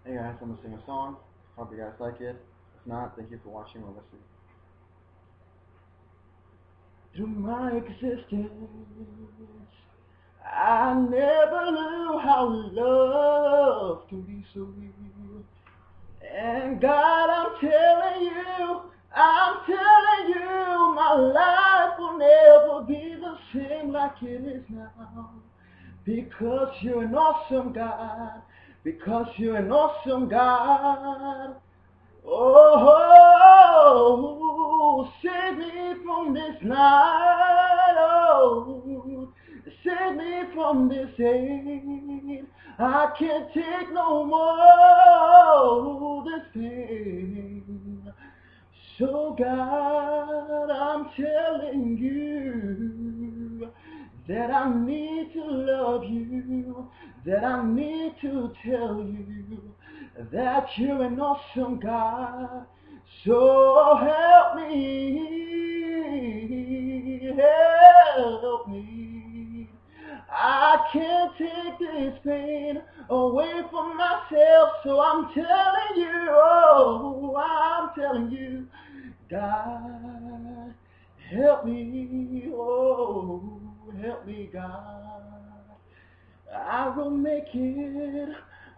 Hey guys, I'm gonna sing a song. Hope you guys like it. If not, thank you for watching or listening. Through my existence, I never knew how love can be so real. And God, I'm telling you, my life will never be the same like it is now. Because you're an awesome God. Because you're an awesome God. Oh, save me from this night. Oh, save me from this hate. I can't take no more this pain. So God, I'm telling you that I need to love you, that I need to tell you that you're an awesome God. So help me. I can't take this pain away from myself, so I'm telling you, oh, I'm telling you, God, help me, oh, help me, God. I will make it,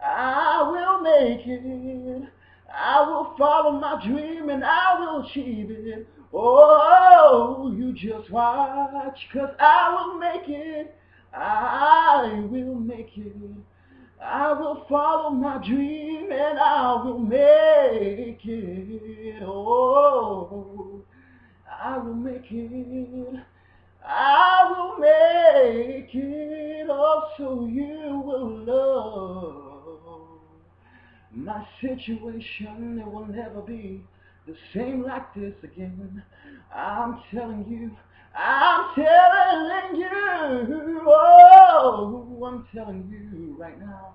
I will make it, I will follow my dream and I will achieve it. Oh, you just watch, 'cause I will make it, I will make it. I will follow my dream and I will make it. Oh, I will make it. I will make it up so you will love. My situation, it will never be the same like this again. I'm telling you, oh, I'm telling you right now.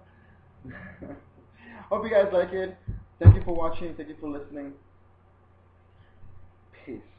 Hope you guys like it. Thank you for watching. Thank you for listening. Peace.